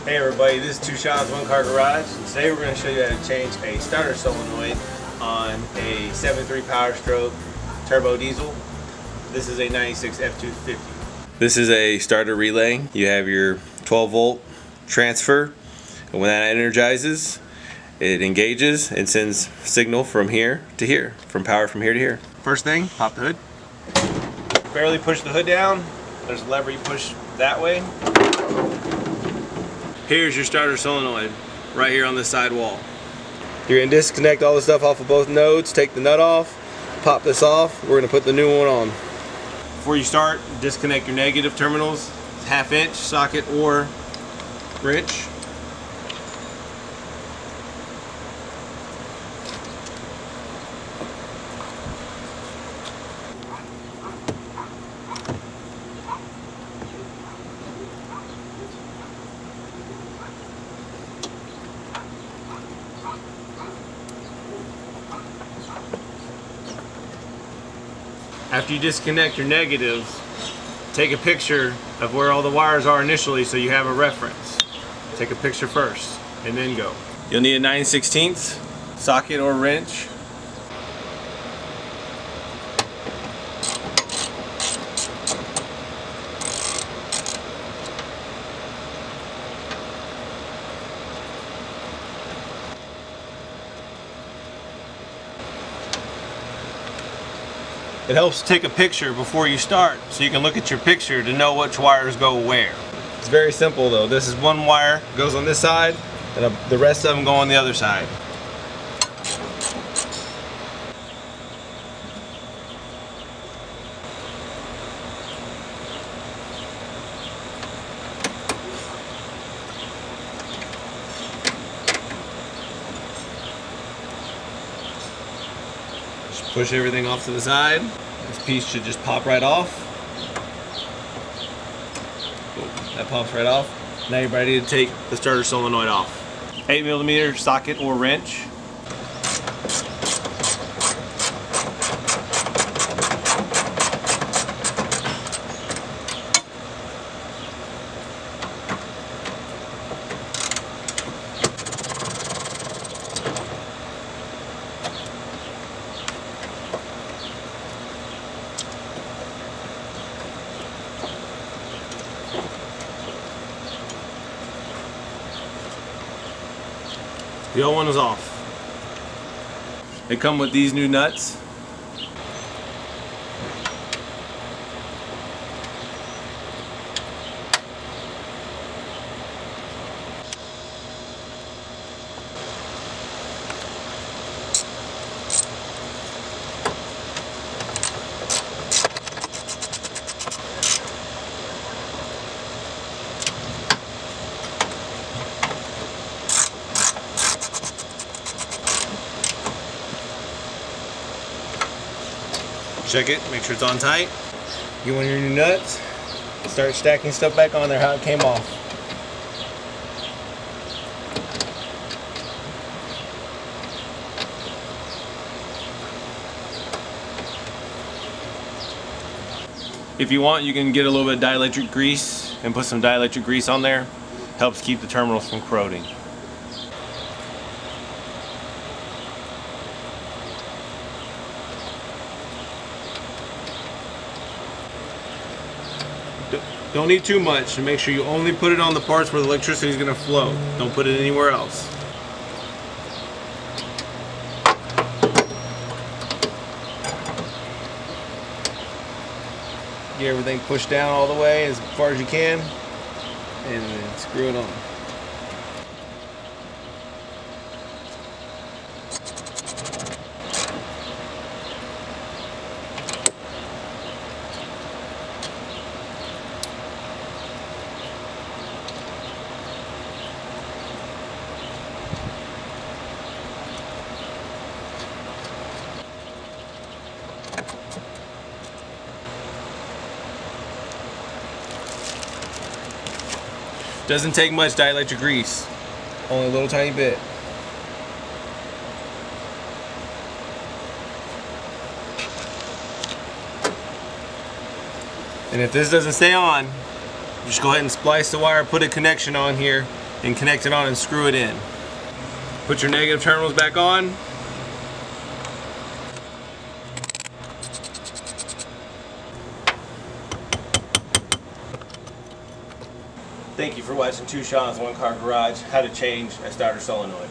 Hey everybody, this is Two Shots, One Car Garage, and today we're going to show you how to change a starter solenoid on a 7.3 Power Stroke turbo diesel. This is a 96 F-250. This is a starter relay. You have your 12 volt transfer, and when that energizes, it engages and sends signal from here to here, from power from here to here. First thing, pop the hood. Barely push the hood down. There's a lever you push that way. Here's your starter solenoid right here on the side wall. You're going to disconnect all the stuff off of both nodes, take the nut off, pop this off. We're going to put the new one on. Before you start, disconnect your negative terminals, 1/2 inch socket or wrench. After you disconnect your negatives, take a picture of where all the wires are initially so you have a reference. Take a picture first and then go. You'll need a 9/16 socket or wrench. It helps to take a picture before you start so you can look at your picture to know which wires go where. It's very simple though. This is one wire, goes on this side, and the rest of them go on the other side. Push everything off to the side. This piece should just pop right off. Boom, that pops right off. Now you're ready to take the starter solenoid off. 8mm socket or wrench. The old one is off. They come with these new nuts. Check it, make sure it's on tight. Get one of your new nuts, start stacking stuff back on there how it came off. If you want, you can get a little bit of dielectric grease and put some dielectric grease on there. Helps keep the terminals from corroding. Don't need too much, and make sure you only put it on the parts where the electricity is going to flow. Don't put it anywhere else. Get everything pushed down all the way as far as you can, and then screw it on. Doesn't take much dielectric grease, only a little tiny bit. And if this doesn't stay on, just go ahead and splice the wire, put a connection on here, and connect it on and screw it in. Put your negative terminals back on. Thank you for watching Two Sean's One Car Garage, how to change a starter solenoid.